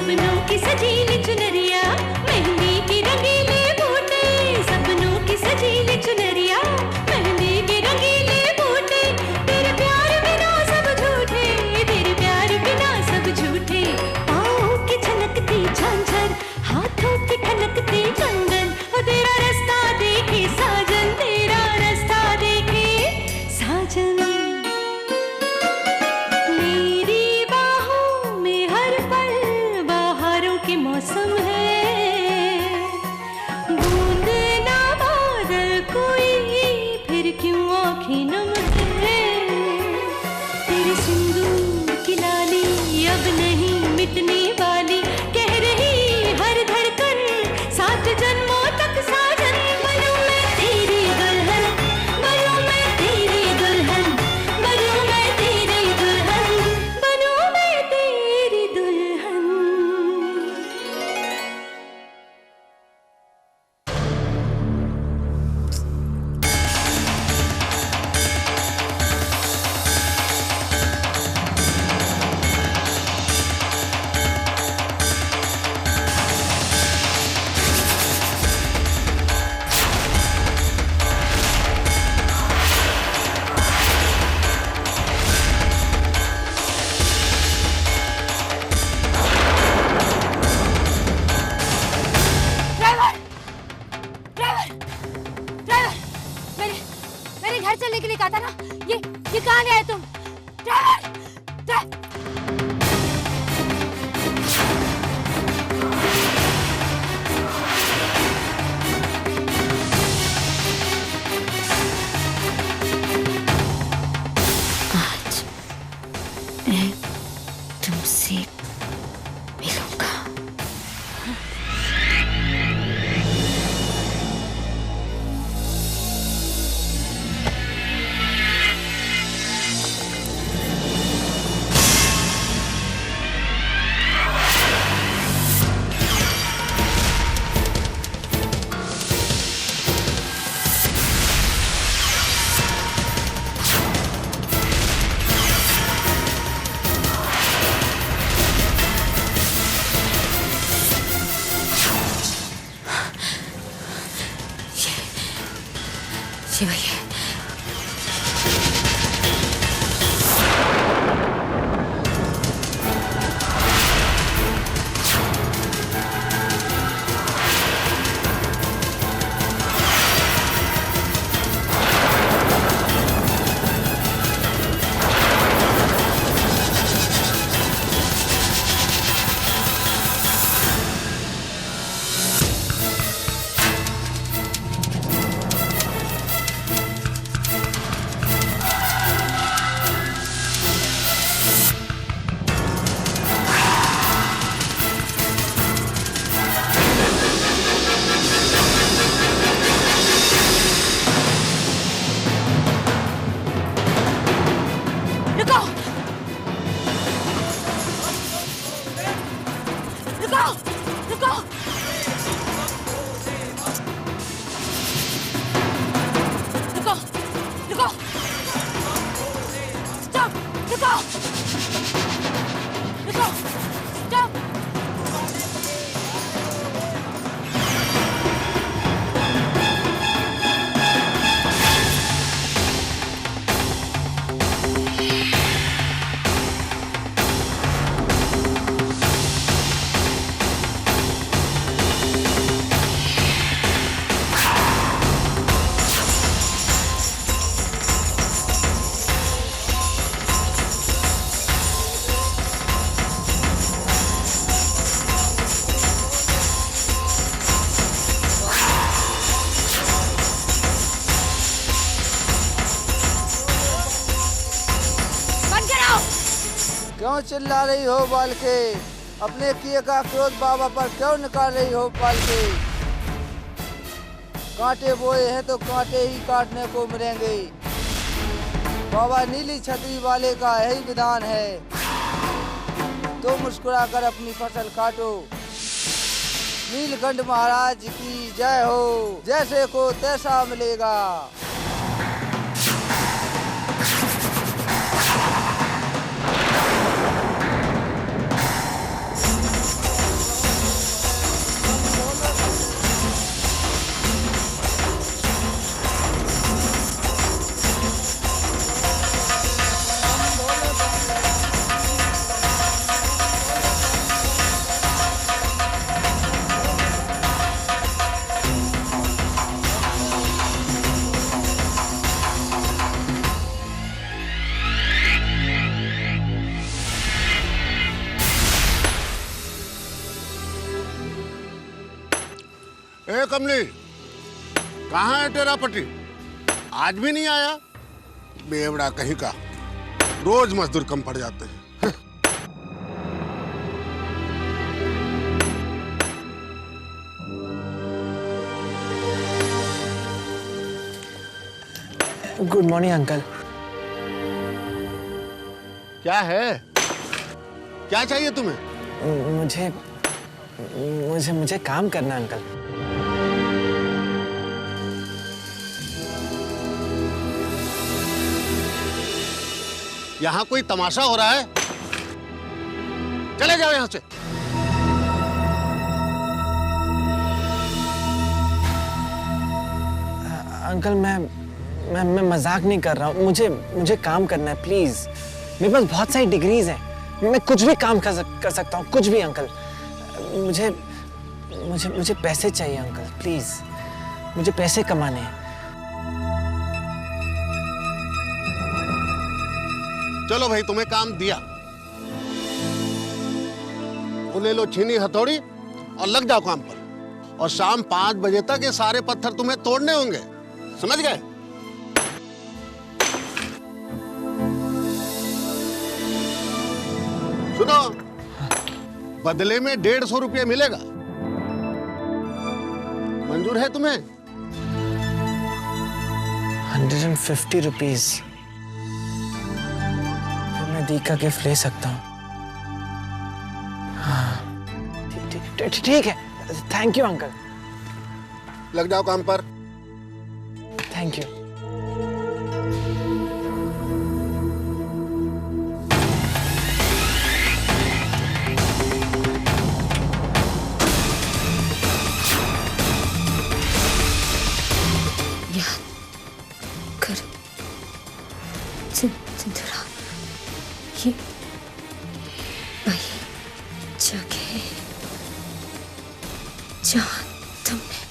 सपनों की सजीली चुनरिया, मेहंदी की रंगीले बूटे, सपनों की सजीली चुनरिया, मेहंदी के रंगीले बूटे, तेरे प्यार बिना सब झूठे, तेरे प्यार बिना सब झूठे, पाँव की छनकती झांझर, हाथों की ठनकती कंगन, और तेरा रास्ता देखे साजन, तेरा रास्ता देखे साजन। मेरी बाहों में हर पल बहारों के मौसम है, बूंद ना बादल कोई फिर क्यों आँखें नम है, तेरे सिंदूर की लाली अब नहीं मिटने वाली, कह रही हर धड़कन 7 जन्मों तक साजन। बनूं मैं तेरी दुल्हन, बनूं मैं तेरी दुल्हन, बनूं मैं तेरी दुल्हन, बनूं मैं तेरी दुल्हन। ड्राइवर, ड्राइवर, ड्राइवर, मेरे घर चलने के लिए कहा था ना, ये कहाँ ले आए तुम? ड्राइवर, आज मैं तुमसे मिलूंगा। ये वही है। रुको, रुको, रुको, रुको, रुको, स्टॉप, रुको, रुको, स्टॉप। क्यों चिल्ला रही हो बालके? अपने किए का क्रोध बाबा पर क्यों निकाल रही हो बालके? कांटे बोए हैं तो कांटे ही काटने को मिलेंगे। बाबा नीली छतरी वाले का यही विधान है। तो मुस्कुराकर अपनी फसल काटो। नीलकंठ महाराज की जय हो। जैसे को तैसा मिलेगा। ए कमली, कहाँ है तेरा पति? आज भी नहीं आया? बेवड़ा कहीं का, रोज मजदूर कम पड़ जाते हैं। Good morning uncle. क्या है? क्या चाहिए तुम्हें? मुझे मुझे मुझे काम करना है अंकल। यहाँ कोई तमाशा हो रहा है? चले जाओ यहाँ से। अंकल मैं मजाक नहीं कर रहा हूँ। मुझे काम करना है प्लीज। मेरे पास बहुत सारी डिग्रीज हैं, मैं कुछ भी काम कर सकता हूँ, कुछ भी अंकल। मुझे मुझे मुझे पैसे चाहिए अंकल, प्लीज। मुझे पैसे कमाने हैं। चलो भाई, तुम्हें काम दिया। वो ले लो छीनी हथौड़ी और लग जाओ काम पर। और शाम 5 बजे तक ये सारे पत्थर तुम्हें तोड़ने होंगे, समझ गए? सुनो, बदले में 150 रुपये मिलेगा। मंजूर है तुम्हें? 150 रुपीज मैं दी का गिफ्ट ले सकता हूँ। हाँ ठीक है। Thank you uncle. लग जाओ काम पर। Thank you. सिंदूरा, ये वही जगह जहाँ तुमने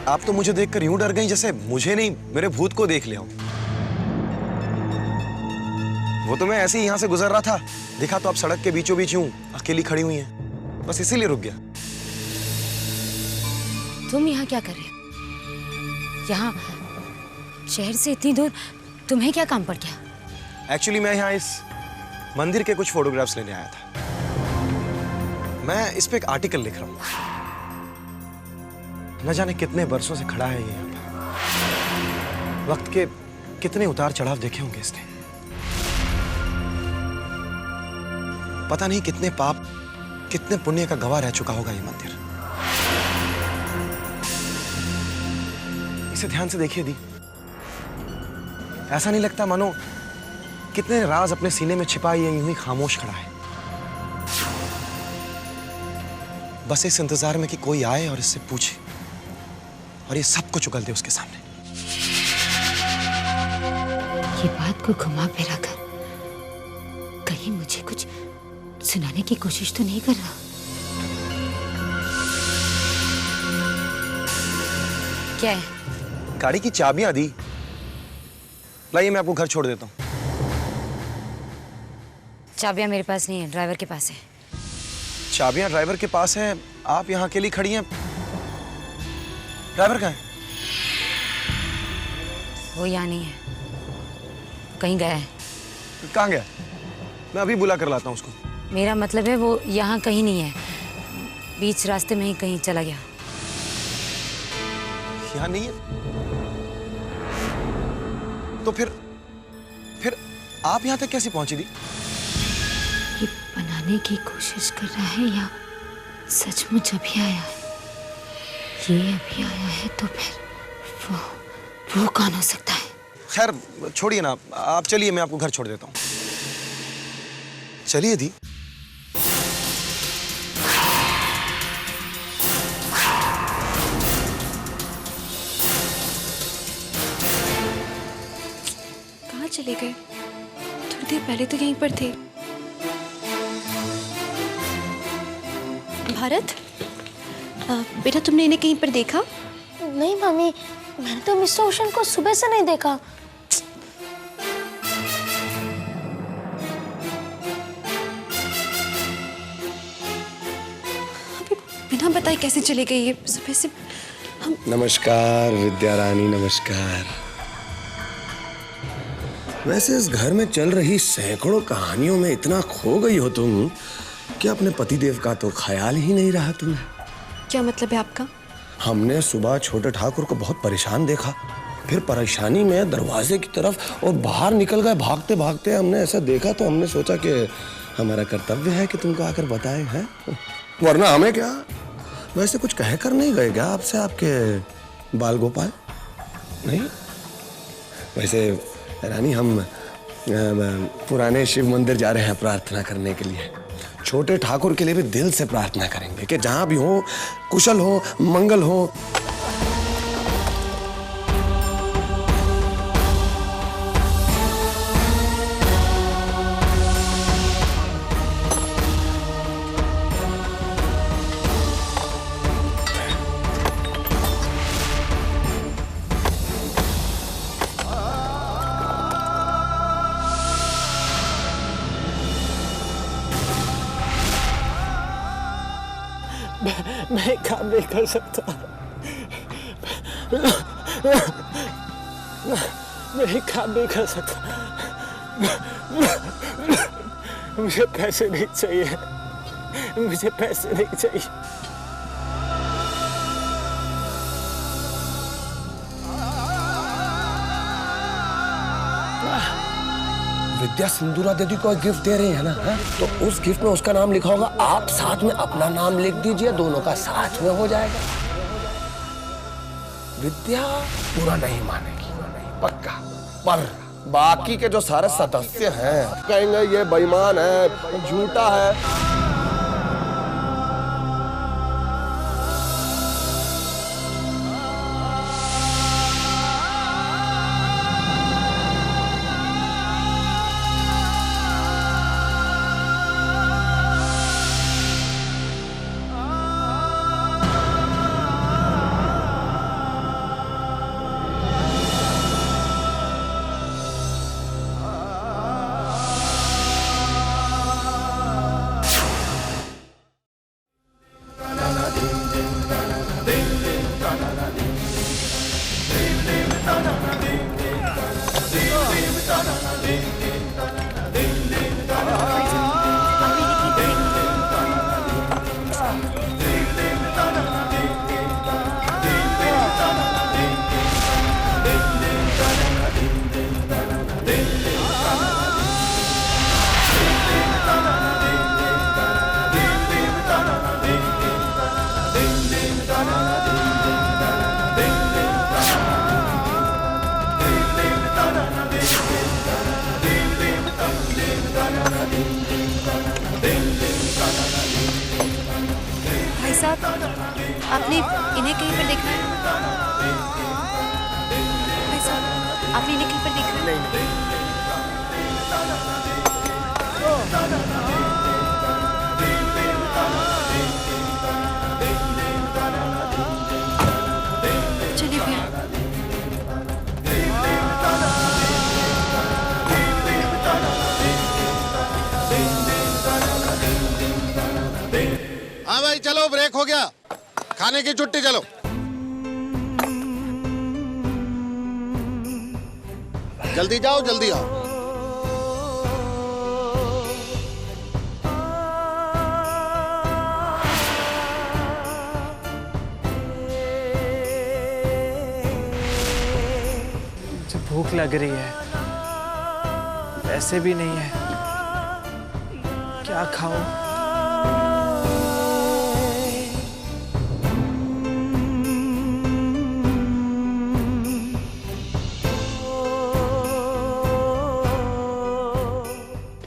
आप तो मुझे देखकर यूं डर गई जैसे मुझे नहीं, मेरे भूत को देख लिया हूं। वो तो मैं ऐसे ही यहां से गुजर रहा था, देखा तो आप सड़क के बीचों बीच यूं अकेली खड़ी हुई हैं, बस इसीलिए रुक गया। तुम यहाँ क्या कर रहे हो? यहाँ शहर से इतनी दूर तुम्हें क्या काम पड़ गया? एक्चुअली मैं यहाँ इस मंदिर के कुछ फोटोग्राफ्स लेने आया था। मैं इस पे एक आर्टिकल लिख रहा हूँ। न जाने कितने बरसों से खड़ा है ये यहाँ पर। वक्त के कितने उतार चढ़ाव देखे होंगे इसने। पता नहीं कितने पाप, कितने पुण्य का गवाह रह चुका होगा ये मंदिर। इसे ध्यान से देखिए दी। ऐसा नहीं लगता मानो कितने राज अपने सीने में छिपाए ये यूं ही खामोश खड़ा है, बस इस इंतजार में कि कोई आए और इससे पूछे और ये सब कुछ उगल दे उसके सामने। ये बात को घुमा फिरा कर कहीं मुझे कुछ सुनाने की कोशिश तो नहीं कर रहा? क्या है? गाड़ी की चाबियां दी। लाइए मैं आपको घर छोड़ देता हूँ। चाबियां मेरे पास नहीं है, ड्राइवर के पास है। चाबियां ड्राइवर के पास है, आप यहाँ अकेली खड़ी हैं। ड्राइवर कहाँ है? वो यहाँ नहीं है, कहीं गया है। कहाँ गया? मैं अभी बुला कर लाता हूँ उसको। मेरा मतलब है वो यहाँ कहीं नहीं है, बीच रास्ते में ही कहीं चला गया। यहाँ नहीं है तो फिर आप यहाँ तक कैसे पहुंची दी? ये बनाने की कोशिश कर रहा है या सचमुच अभी आया है? ये अभी आया है तो फिर वो कौन हो सकता है? खैर छोड़िए ना, आप चलिए, मैं आपको घर छोड़ देता हूँ। चलिए दी। चले गए? थोड़ी देर पहले तो यहीं पर थे। भारत, बेटा तुमने इन्हें कहीं पर देखा? नहीं मम्मी, मैंने तो मिस्टर ओशन को सुबह से नहीं देखा। अभी बिना बताए कैसे चले गए ये सुबह से? हम नमस्कार विद्या रानी, नमस्कार। वैसे इस घर में चल रही सैकड़ों कहानियों में इतना खो गई हो तुम कि अपने पतिदेव का तो ख्याल ही नहीं रहा तुम्हें। क्या मतलब है आपका? हमने सुबह छोटे ठाकुर को बहुत परेशान देखा, फिर परेशानी में दरवाजे की तरफ और बाहर निकल गए भागते भागते। हमने ऐसा देखा तो हमने सोचा कि हमारा कर्तव्य है कि तुमको आकर बताएं, हैं? वरना हमें क्या। वैसे कुछ कह कर नहीं गए क्या आपसे आपके बाल गोपाल? नहीं? वैसे रानी, हम पुराने शिव मंदिर जा रहे हैं प्रार्थना करने के लिए। छोटे ठाकुर के लिए भी दिल से प्रार्थना करेंगे कि जहां भी हो, कुशल हो, मंगल हो। मैं काम नहीं कर सकता। मैं काम नहीं कर सकता। मुझे पैसे नहीं चाहिए, मुझे पैसे नहीं चाहिए। विद्या सिंदूरा दीदी को गिफ्ट दे रही है ना, है? तो उस गिफ्ट में उसका नाम लिखा होगा, आप साथ में अपना नाम लिख दीजिए, दोनों का साथ में हो जाएगा। विद्या पूरा नहीं मानेगी, पक्का। पर बाकी के जो सारे सदस्य हैं कहेंगे ये बेईमान है, झूठा है। भाई साहब, आपने इन्हें कहीं पर देखा है? भाई साहब, आपने इन्हें कहीं पर देखा है? चलिए भैया। हाँ भाई चलो, ब्रेक हो गया, खाने की छुट्टी। चलो जल्दी जाओ, जल्दी आओ। मुझे भूख लग रही है, पैसे भी नहीं है, क्या खाऊं?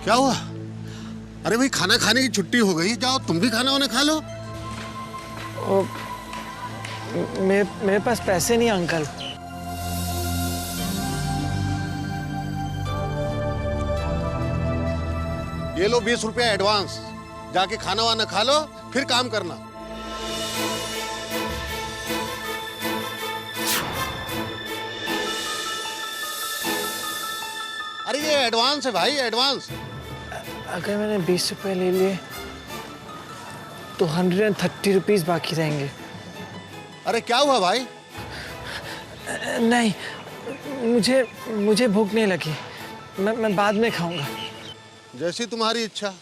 क्या हुआ? अरे भाई, खाना खाने की छुट्टी हो गई, जाओ तुम भी खाना वाना खा लो। मेरे पास पैसे नहीं अंकल। ये लो 20 रुपया एडवांस, जाके खाना वाना खा लो, फिर काम करना। अरे ये एडवांस है भाई, एडवांस। अगर मैंने 20 रुपए ले लिए तो 130 रुपीज बाकी रहेंगे। अरे क्या हुआ भाई? नहीं, मुझे भूख नहीं लगी, मैं बाद में खाऊंगा। जैसी तुम्हारी इच्छा।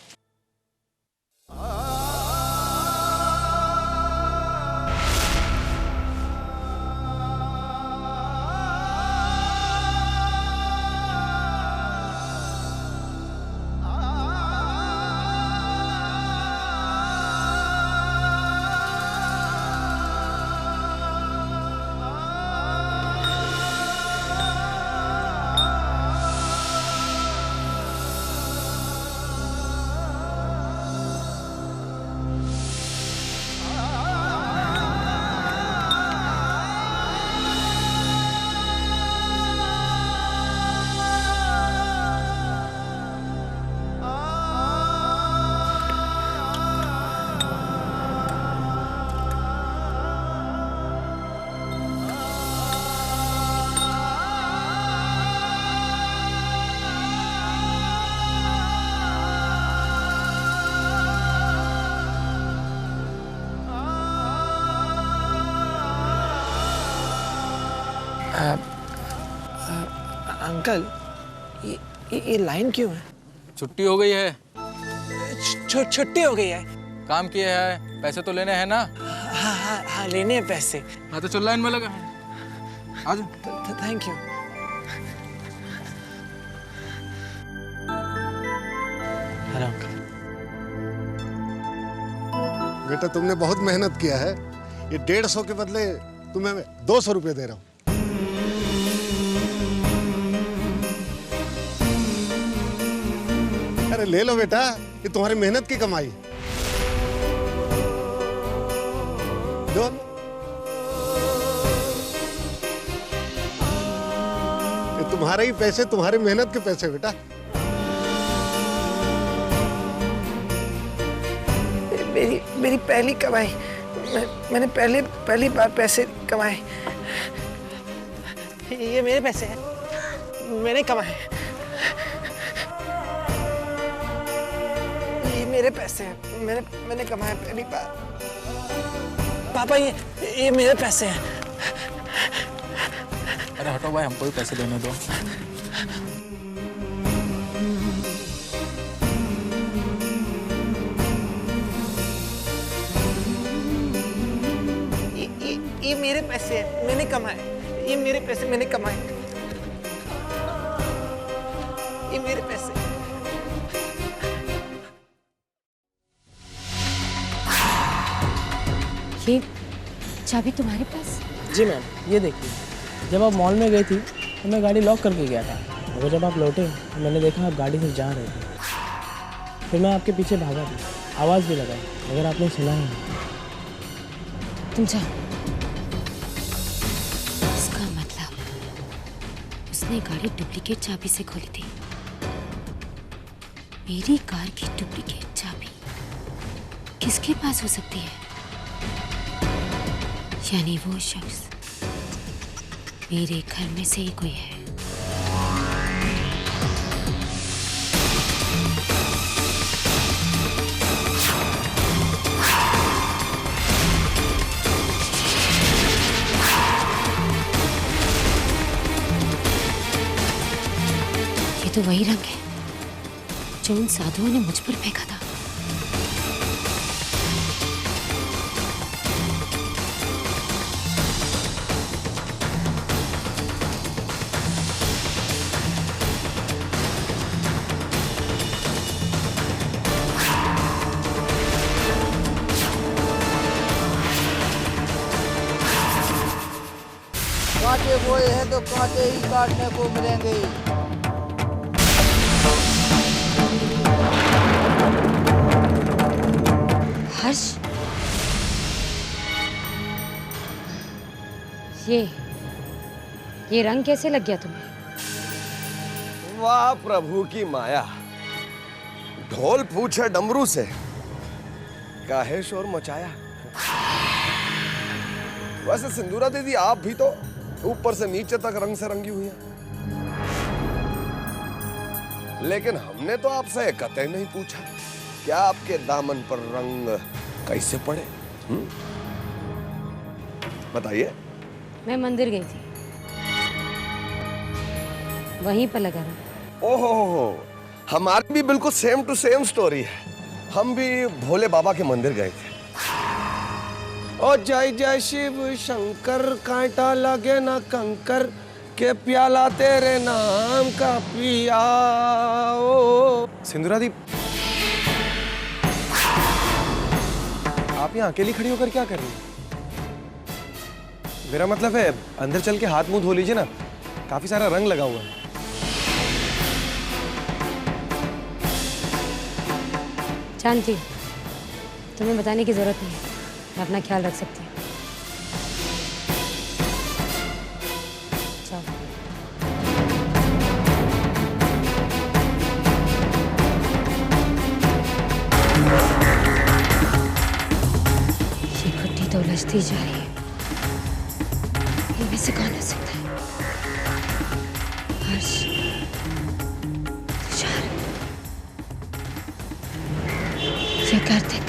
अंकल, ये लाइन क्यों है? छुट्टी हो गई है। छुट्टी हो गई है? काम किया है, पैसे तो लेने हैं ना। हाँ, लेने हैं पैसे। हाँ तो चल लाइन में लगा। आज थैंक यू। Hello uncle. बेटा तुमने बहुत मेहनत किया है, ये 150 के बदले तुम्हें मैं 200 रुपये दे रहा हूँ। अरे ले लो बेटा, ये तुम्हारी मेहनत की कमाई। दो। ये तुम्हारे ही पैसे, तुम्हारी मेहनत के पैसे बेटा। मेरी पहली कमाई, मैंने पहली बार पैसे कमाए। ये मेरे पैसे हैं, मैंने कमाए। ये मेरे पैसे हैं, मैंने कमाए पहली बार। पापा ये मेरे पैसे हैं। अरे हटो भाई, हमको भी पैसे देने दो। ये मेरे पैसे हैं, मैंने कमाए। ये मेरे पैसे, मैंने कमाए। ये मेरे पैसे। ये चाबी तुम्हारे पास? जी मैम, ये देखिए, जब आप मॉल में गई थी तो मैं गाड़ी लॉक करके गया था, मगर जब आप लौटे तो मैंने देखा आप गाड़ी से जा रहे थे। फिर मैं आपके पीछे भागा थी, आवाज़ भी लगाई, मगर आपने सुना ही नहीं। तुम जाओ। इसका मतलब उसने गाड़ी डुप्लीकेट चाबी से खोली थी। मेरी कार की डुप्लीकेट चाबी किसके पास हो सकती है? यानी वो शख्स मेरे घर में से ही कोई है। ये तो वही रंग है जो उन साधुओं ने मुझ पर फेंका था। कांटे बोए हैं तो कांटे ही काटने को मिलेंगे। हर्ष, ये रंग कैसे लग गया तुम्हें? वाह प्रभु की माया, ढोल पूछे डमरू से, काहे शोर मचाया। वैसे सिंदूरा दीदी आप भी तो ऊपर से नीचे तक रंग से रंगी हुई हैं, लेकिन हमने तो आपसे कतई नहीं पूछा क्या आपके दामन पर रंग कैसे पड़े। बताइए। मैं मंदिर गई थी, वहीं पर लगा रहा। ओहो, हमारी भी बिल्कुल सेम टू सेम स्टोरी है। हम भी भोले बाबा के मंदिर गए थे। ओ जय जय शिव शंकर, कांटा लगे ना कंकर, के प्याला तेरे नाम का पिया। सिंदूरा दी, आप यहाँ अकेली खड़ी होकर क्या कर रही हैं? मेरा मतलब है अंदर चल के हाथ मुंह धो लीजिए ना, काफी सारा रंग लगा हुआ है। जानती हूँ, तुम्हें बताने की जरूरत नहीं है, मैं अपना ख्याल रख सकती हूँ। चलो। ये गुड्डी तो उलझती जा रही है, इनमें से कौन हो सकता है? हर्ष, तुषार, ये कार्तिक।